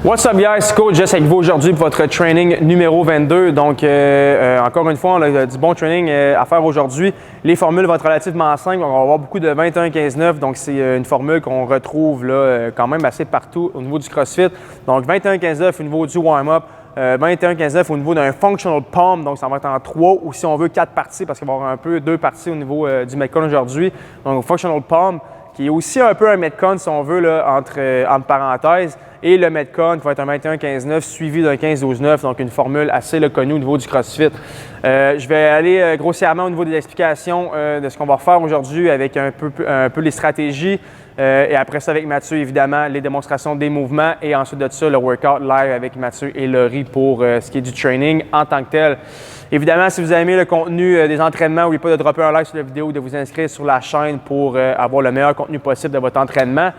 What's up guys, Coach Jess avec vous aujourd'hui pour votre training numéro 22. Donc encore une fois, on a du bon training à faire aujourd'hui. Les formules vont être relativement simples, on va avoir beaucoup de 21-15-9, donc c'est une formule qu'on retrouve là, quand même assez partout au niveau du CrossFit. Donc 21-15-9 au niveau du warm-up, 21-15-9 au niveau d'un functional pump, donc ça va être en 3 ou si on veut 4 parties parce qu'il va y avoir un peu 2 parties au niveau du Metcon aujourd'hui. Donc functional pump, qui est aussi un peu un Metcon, si on veut, là, entre parenthèses, et le Metcon qui va être un 21-15-9 suivi d'un 15-12-9, donc une formule assez là, connue au niveau du CrossFit. Je vais aller grossièrement au niveau des explications de ce qu'on va faire aujourd'hui avec un peu les stratégies. Et après ça, avec Mathieu, évidemment, les démonstrations des mouvements et ensuite de ça, le workout live avec Mathieu et Laurie pour ce qui est du training en tant que tel. Évidemment, si vous avez aimé le contenu des entraînements, n'oubliez pas de dropper un like sur la vidéo, de vous inscrire sur la chaîne pour avoir le meilleur contenu possible de votre entraînement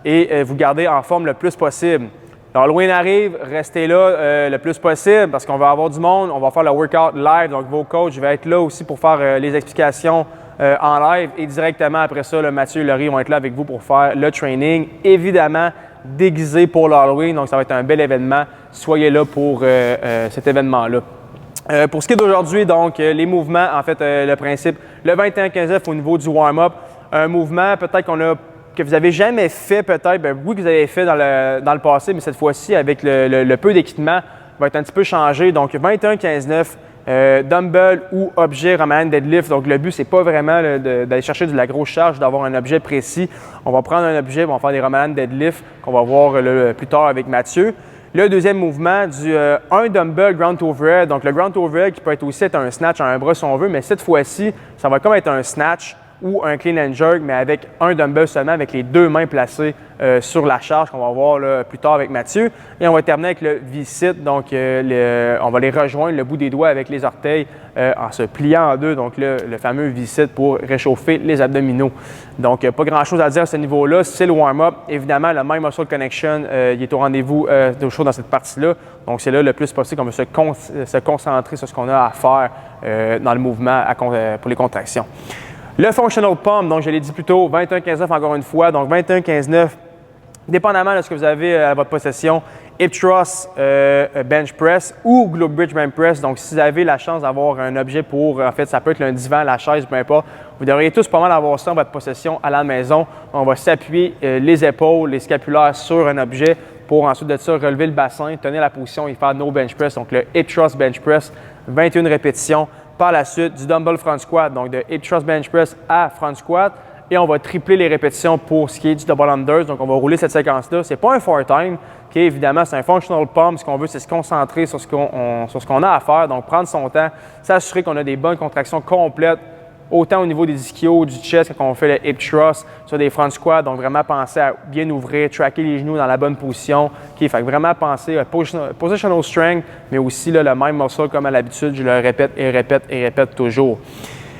et vous garder en forme le plus possible. L'Halloween arrive, restez là le plus possible parce qu'on va avoir du monde, on va faire le workout live, donc vos coachs, je vais être là aussi pour faire les explications en live et directement après ça, Mathieu et Laurie vont être là avec vous pour faire le training, évidemment déguisé pour l'Halloween, donc ça va être un bel événement. Soyez là pour cet événement-là. Pour ce qui est d'aujourd'hui, donc les mouvements, en fait, le principe, le 21-15-9 au niveau du warm-up, un mouvement peut-être que vous n'avez jamais fait, peut-être, oui que vous avez fait dans le passé, mais cette fois-ci, avec le peu d'équipement, va être un petit peu changé. Donc 21-15-9, dumbbell ou objet ramadan deadlift. Donc le but, c'est pas vraiment d'aller chercher de la grosse charge, d'avoir un objet précis. On va prendre un objet, on va faire des ramadan deadlift qu'on va voir plus tard avec Mathieu. Le deuxième mouvement, un dumbbell ground overhead. Donc, le ground overhead qui peut être aussi un snatch à un bras si on veut, mais cette fois-ci, ça va comme être un snatch ou un clean and jerk, mais avec un dumbbell seulement, avec les deux mains placées sur la charge qu'on va voir là, plus tard avec Mathieu. Et on va terminer avec le V-sit. Donc, on va les rejoindre le bout des doigts avec les orteils en se pliant en deux. Donc, le fameux V-sit pour réchauffer les abdominaux. Donc, pas grand-chose à dire à ce niveau-là. C'est le warm-up. Évidemment, le Mind Muscle Connection, il est au rendez-vous de choses dans cette partie-là. Donc, c'est là le plus possible qu'on va se concentrer sur ce qu'on a à faire dans le mouvement pour les contractions. Le functional pump, donc je l'ai dit plus tôt, 21-15-9 encore une fois. Donc 21-15-9, dépendamment de ce que vous avez à votre possession, hip thrust, bench press ou glute bridge bench press. Donc si vous avez la chance d'avoir un objet pour, en fait, ça peut être un divan, la chaise, peu importe, vous devriez tous pas mal avoir ça en votre possession à la maison. On va s'appuyer les épaules, les scapulaires sur un objet pour ensuite de ça relever le bassin, tenir la position et faire nos bench press. Donc le hip thrust bench press, 21 répétitions. Par la suite, du dumbbell front squat, donc de hip thrust bench press à front squat. Et on va tripler les répétitions pour ce qui est du double unders. Donc, on va rouler cette séquence-là. Ce n'est pas un 4-time, qui évidemment, c'est un functional pump. Ce qu'on veut, c'est se concentrer sur ce qu'on a à faire. Donc, prendre son temps, s'assurer qu'on a des bonnes contractions complètes, autant au niveau des ischios, du chest, quand on fait le hip thrust, sur des front squats. Donc, vraiment penser à bien ouvrir, tracker les genoux dans la bonne position. Fait que vraiment penser à positional strength, mais aussi là, le mind muscle, comme à l'habitude, je le répète et répète et répète toujours.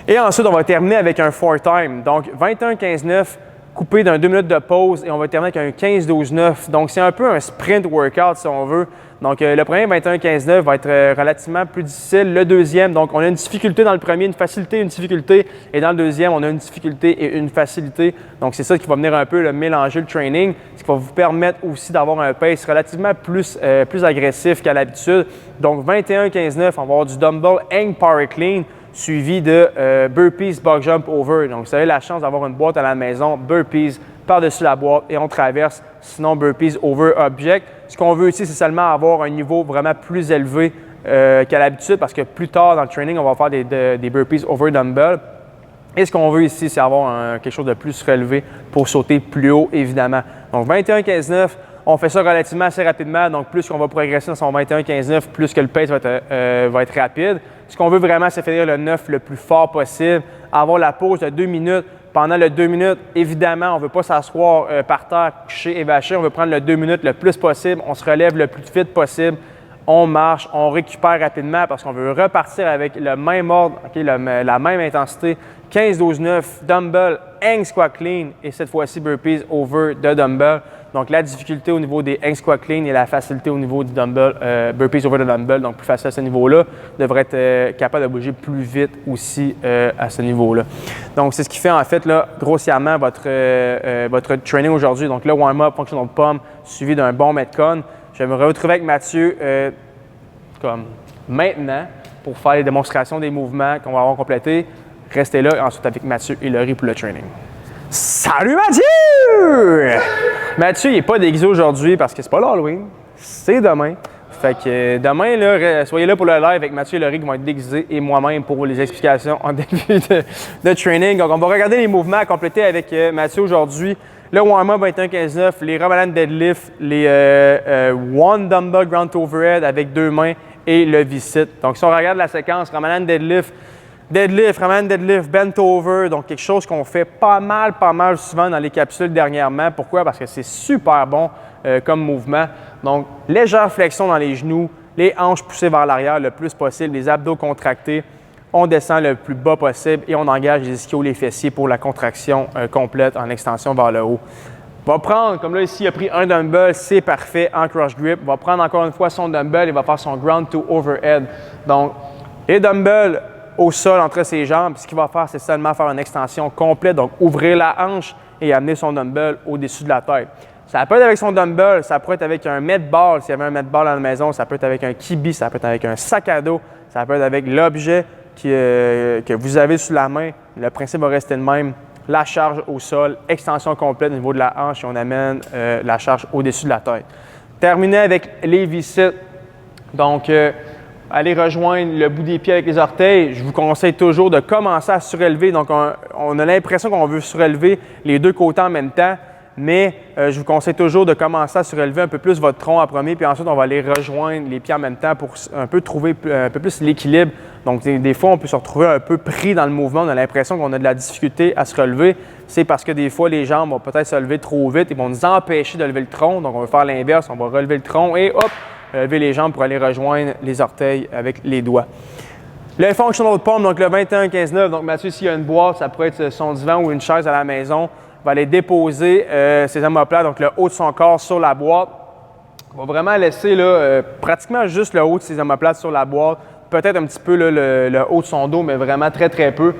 Et ensuite, on va terminer avec un 4-time. Donc, 21-15-9, coupé d'un 2 minutes de pause et on va terminer avec un 15-12-9. Donc, c'est un peu un sprint workout, si on veut. Donc, le premier 21-15-9 va être relativement plus difficile. Le deuxième, donc, on a une difficulté dans le premier, une facilité, une difficulté. Et dans le deuxième, on a une difficulté et une facilité. Donc, c'est ça qui va venir un peu mélanger le training, ce qui va vous permettre aussi d'avoir un pace relativement plus agressif qu'à l'habitude. Donc, 21-15-9, on va avoir du dumbbell hang power clean, suivi de burpees box jump over. Donc, vous avez la chance d'avoir une boîte à la maison, burpees par-dessus la boîte et on traverse, sinon burpees over object. Ce qu'on veut ici, c'est seulement avoir un niveau vraiment plus élevé qu'à l'habitude parce que plus tard dans le training, on va faire des burpees over dumbbell. Et ce qu'on veut ici, c'est avoir quelque chose de plus relevé pour sauter plus haut, évidemment. Donc, 21-15-9, on fait ça relativement assez rapidement. Donc, plus qu'on va progresser dans son 21-15-9, plus que le pace va être rapide. Ce qu'on veut vraiment, c'est finir le 9 le plus fort possible, avoir la pause de 2 minutes. Pendant le 2 minutes, évidemment, on ne veut pas s'asseoir par terre, couché et vaché. On veut prendre le 2 minutes le plus possible. On se relève le plus vite possible. On marche, on récupère rapidement parce qu'on veut repartir avec le même ordre, la même intensité. 15-12-9, dumbbell, hang squat clean et cette fois-ci burpees over de dumbbell. Donc, la difficulté au niveau des hang squat clean et la facilité au niveau du dumbbell, burpees over the dumbbell, donc plus facile à ce niveau-là, devrait être capable de bouger plus vite aussi à ce niveau-là. Donc, c'est ce qui fait en fait là, grossièrement votre training aujourd'hui. Donc, le warm-up, functional pump, suivi d'un bon Metcon. Je vais me retrouver avec Mathieu comme maintenant pour faire les démonstrations des mouvements qu'on va avoir complétés. Restez là et ensuite avec Mathieu et Laurie pour le training. Salut Mathieu! Mathieu, il n'est pas déguisé aujourd'hui parce que c'est pas l'Halloween, c'est demain. Fait que demain, là, soyez là pour le live avec Mathieu et Laurie qui vont être déguisés et moi-même pour les explications en début de training. Donc, on va regarder les mouvements à compléter avec Mathieu aujourd'hui. Le warm-up 21-15-9, les Ramadan deadlift, les one dumbbell ground to overhead avec 2 mains et le V-sit. Donc, si on regarde la séquence, Ramadan deadlift, Ramadan deadlift, bent over, donc quelque chose qu'on fait pas mal souvent dans les capsules dernièrement. Pourquoi? Parce que c'est super bon comme mouvement. Donc, légère flexion dans les genoux, les hanches poussées vers l'arrière le plus possible, les abdos contractés. On descend le plus bas possible et on engage les ischios, les fessiers pour la contraction complète en extension vers le haut. On va prendre, comme là ici, il a pris un dumbbell, c'est parfait en cross grip. On va prendre encore une fois son dumbbell et va faire son ground to overhead. Donc, les dumbbells au sol entre ses jambes, ce qu'il va faire, c'est seulement faire une extension complète, donc ouvrir la hanche et amener son dumbbell au-dessus de la tête. Ça peut être avec son dumbbell, ça peut être avec un med ball, s'il y avait un med ball à la maison, ça peut être avec un kibi, ça peut être avec un sac à dos, ça peut être avec l'objet que vous avez sous la main. Le principe va rester le même. La charge au sol, extension complète au niveau de la hanche et on amène la charge au-dessus de la tête. Terminé avec les V-sit. Donc, allez rejoindre le bout des pieds avec les orteils. Je vous conseille toujours de commencer à surélever. Donc, on a l'impression qu'on veut surélever les deux côtés en même temps. Mais je vous conseille toujours de commencer à surélever un peu plus votre tronc en premier, puis ensuite, on va aller rejoindre les pieds en même temps pour un peu trouver un peu plus l'équilibre. Donc, des fois, on peut se retrouver un peu pris dans le mouvement. On a l'impression qu'on a de la difficulté à se relever. C'est parce que des fois, les jambes vont peut-être se lever trop vite et vont nous empêcher de lever le tronc. Donc, on va faire l'inverse. On va relever le tronc et hop, lever les jambes pour aller rejoindre les orteils avec les doigts. Le functional palm, donc le 21-15-9. Donc, Mathieu, s'il y a une boîte, ça pourrait être son divan ou une chaise à la maison. Va aller déposer ses omoplates, donc le haut de son corps sur la boîte. On va vraiment laisser là, pratiquement juste le haut de ses omoplates sur la boîte. Peut-être un petit peu là, le haut de son dos, mais vraiment très peu.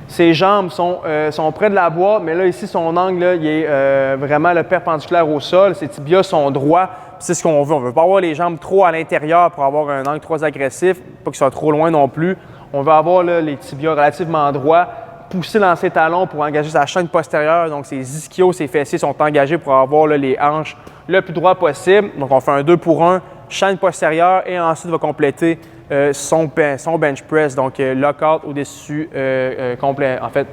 Ses jambes sont près de la boîte, mais là, ici, son angle, là, il est vraiment là, perpendiculaire au sol. Ses tibias sont droits. C'est ce qu'on veut. On ne veut pas avoir les jambes trop à l'intérieur pour avoir un angle trop agressif, pas qu'ils soient trop loin non plus. On veut avoir là, les tibias relativement droits. Pousser dans ses talons pour engager sa chaîne postérieure. Donc, ses ischios, ses fessiers sont engagés pour avoir là, les hanches le plus droit possible. Donc, on fait un 2 pour 1, chaîne postérieure et ensuite, on va compléter son bench press. Donc, lockout au-dessus complet, en fait,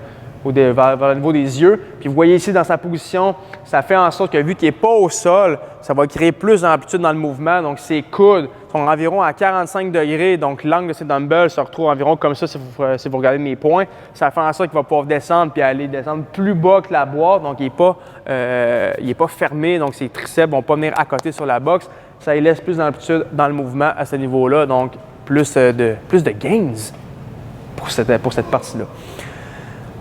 vers le niveau des yeux. Puis, vous voyez ici, dans sa position, ça fait en sorte que vu qu'il n'est pas au sol, ça va créer plus d'amplitude dans le mouvement. Donc, ses coudes sont environ à 45 degrés. Donc, l'angle de ses dumbbells se retrouve environ comme ça si vous regardez mes points. Ça fait en sorte qu'il va pouvoir descendre puis aller descendre plus bas que la boîte. Donc, il n'est pas fermé. Donc, ses triceps ne vont pas venir à côté sur la boxe. Ça lui laisse plus d'amplitude dans le mouvement à ce niveau-là. Donc, plus de gains pour cette partie-là.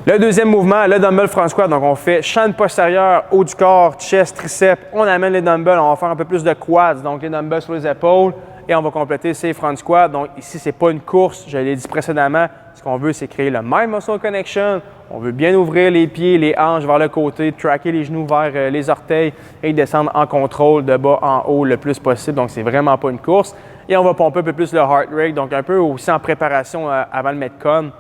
Le deuxième mouvement, le dumbbell front squat. Donc, on fait chaîne postérieure, haut du corps, chest, triceps. On amène les dumbbells. On va faire un peu plus de quads. Donc, les dumbbells sur les épaules. Et on va compléter ces front squats. Donc, ici, ce n'est pas une course. Je l'ai dit précédemment. Ce qu'on veut, c'est créer le mind muscle connection. On veut bien ouvrir les pieds, les hanches vers le côté, tracker les genoux vers les orteils et descendre en contrôle de bas en haut le plus possible. Donc, c'est vraiment pas une course. Et on va pomper un peu plus le heart rate. Donc, un peu aussi en préparation avant le Metcon.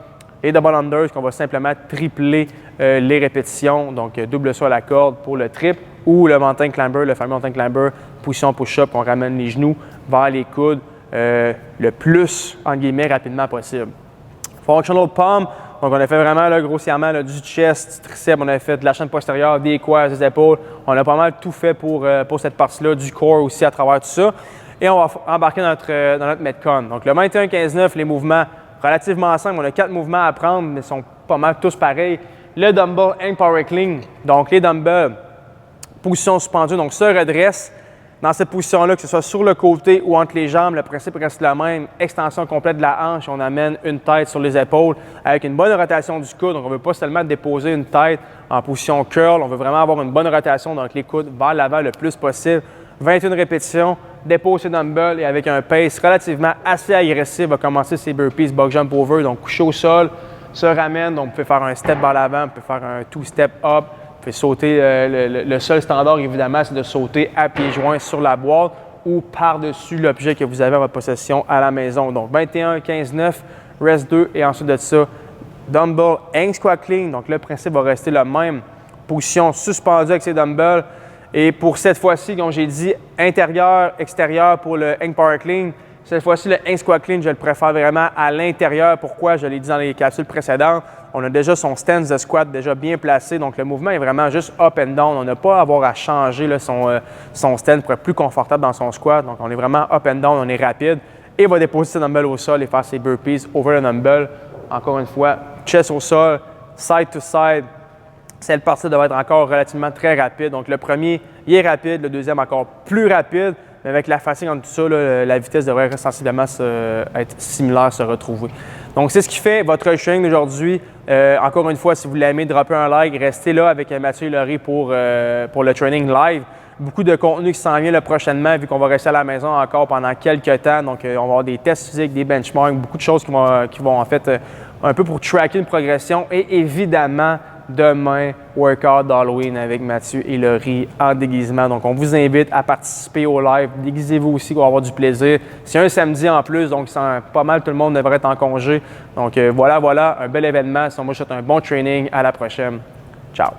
Et double unders, qu'on va simplement tripler les répétitions, donc double saut à la corde pour le triple, ou le mountain climber, le fameux mountain climber, position push-up, on ramène les genoux vers les coudes le plus, en guillemets, rapidement possible. Functional palm, donc on a fait vraiment là, grossièrement là, du chest, du triceps, on a fait de la chaîne postérieure, des quads, des épaules. On a pas mal tout fait pour cette partie-là, du corps aussi à travers tout ça. Et on va embarquer dans notre Metcon. Donc le 21-15-9, les mouvements relativement simples. On a 4 mouvements à prendre, mais ils sont pas mal tous pareils. Le dumbbell hang power clean, donc les dumbbells, position suspendue, donc se redresse. Dans cette position-là, que ce soit sur le côté ou entre les jambes, le principe reste le même. Extension complète de la hanche, on amène une tête sur les épaules avec une bonne rotation du coude. Donc, on ne veut pas seulement déposer une tête en position curl, on veut vraiment avoir une bonne rotation, donc les coudes vers l'avant le plus possible. 21 répétitions, dépose ses dumbbells et avec un pace relativement assez agressif, va commencer ses burpees, box jump over, donc couché au sol, se ramène, donc on peut faire un step vers l'avant, on peut faire un two-step up, on peut sauter, le seul standard évidemment, c'est de sauter à pieds joints sur la boîte. ou par-dessus l'objet que vous avez en votre possession à la maison. Donc 21, 15, 9, rest 2 et ensuite de ça, dumbbell hang squat clean. Donc le principe va rester le même. Position suspendue avec ces dumbbells. Et pour cette fois-ci, comme j'ai dit, intérieur, extérieur pour le hang power clean. Cette fois-ci, le hang squat clean, je le préfère vraiment à l'intérieur. Pourquoi? Je l'ai dit dans les capsules précédentes. On a déjà son stance de squat déjà bien placé. Donc, le mouvement est vraiment juste up and down. On n'a pas à avoir à changer là, son stance pour être plus confortable dans son squat. Donc, on est vraiment up and down, on est rapide. Et il va déposer ses dumbbells au sol et faire ses burpees over the dumbbell. Encore une fois, chest au sol, side to side. Cette partie devrait être encore relativement très rapide. Donc, le premier, il est rapide. Le deuxième, encore plus rapide. Mais avec la fatigue entre tout ça, là, la vitesse devrait sensiblement être similaire, se retrouver. Donc, c'est ce qui fait votre training d'aujourd'hui. Encore une fois, si vous l'aimez, droppez un like. Restez là avec Mathieu et Laurie pour le training live. Beaucoup de contenu qui s'en vient là, prochainement, vu qu'on va rester à la maison encore pendant quelques temps. Donc, on va avoir des tests physiques, des benchmarks, beaucoup de choses qui vont en fait un peu pour tracker une progression. Et évidemment, demain, workout d'Halloween avec Mathieu et Laurie en déguisement. Donc, on vous invite à participer au live. Déguisez-vous aussi pour avoir du plaisir. C'est un samedi en plus, donc pas mal tout le monde devrait être en congé. Donc, voilà, un bel événement. Moi, je vous souhaite un bon training. À la prochaine. Ciao.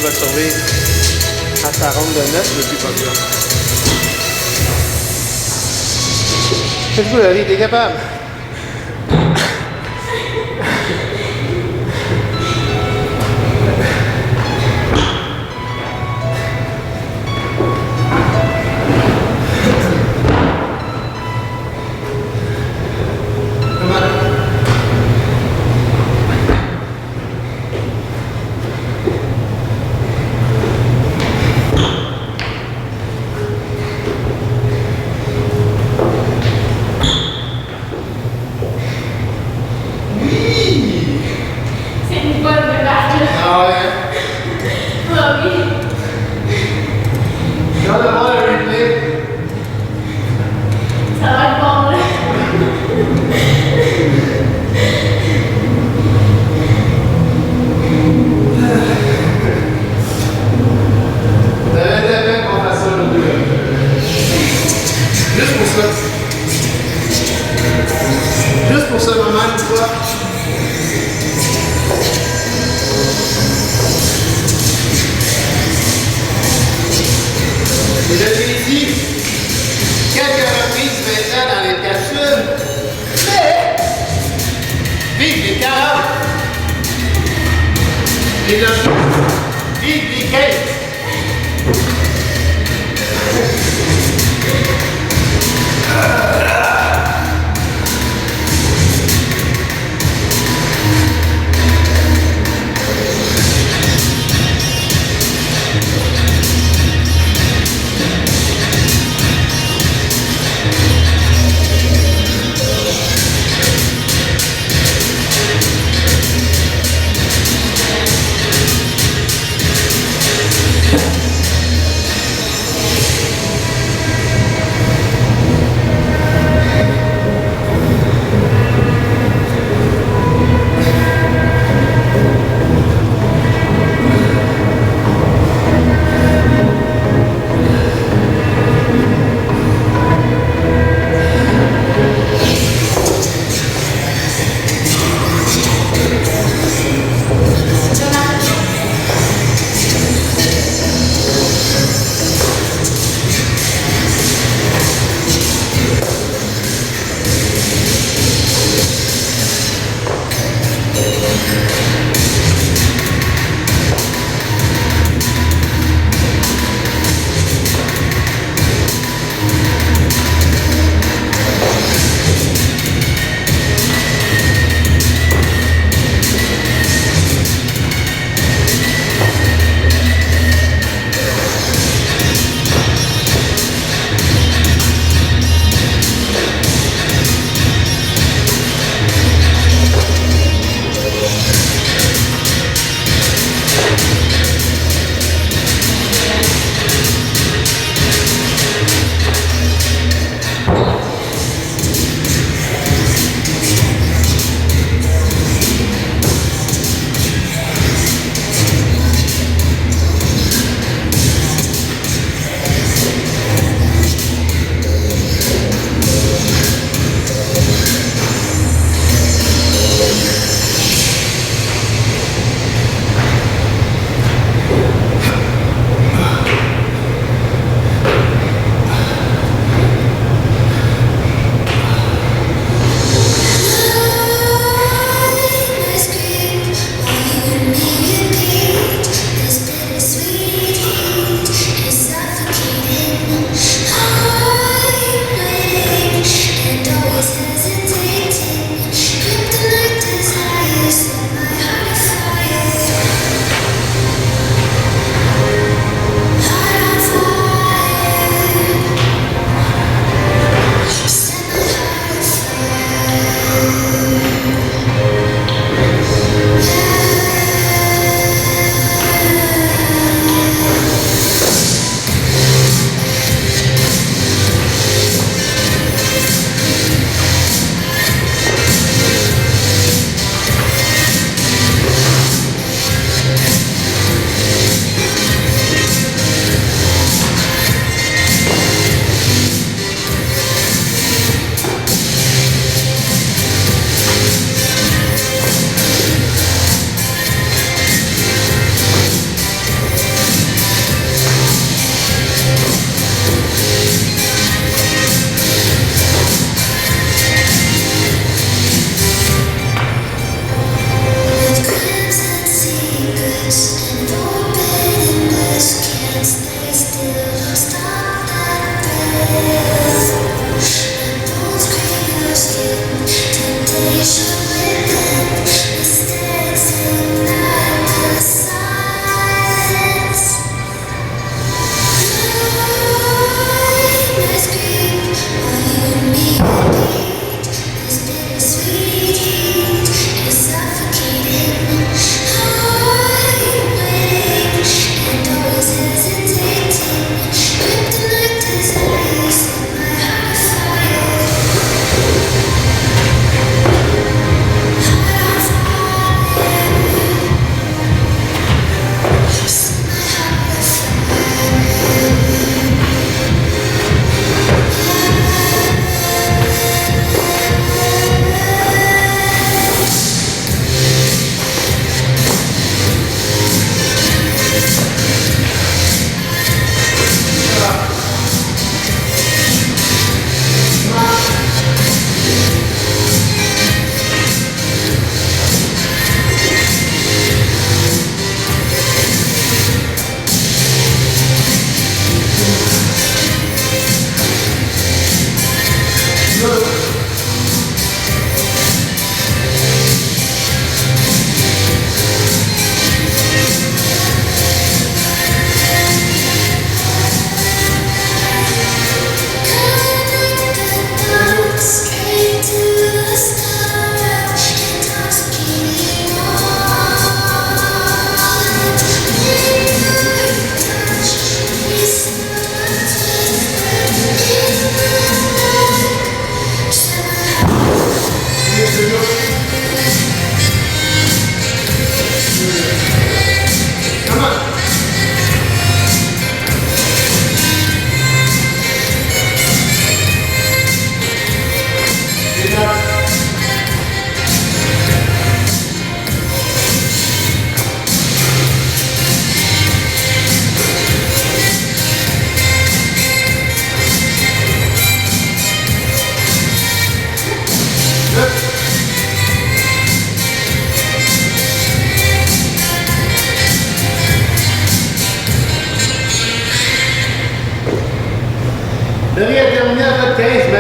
va survivre à sa ronde de 9 depuis pas bien. Faites-vous la vie, t'es capable. Juste pour ce moment, une fois. Et je l'ai dit quelques reprises maintenant dans les capsules, mais vive les 40, les logos, vive les 15.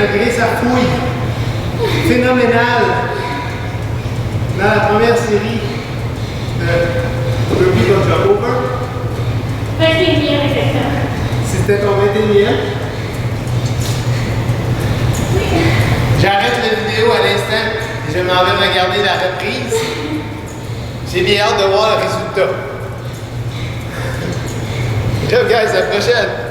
malgré sa fouille phénoménale dans la première série de Rugby contre Over. 21e, exactement. C'était ton 21e. J'arrête la vidéo à l'instant et je m'en vais regarder la reprise. J'ai bien hâte de voir le résultat. Ciao guys, à la prochaine!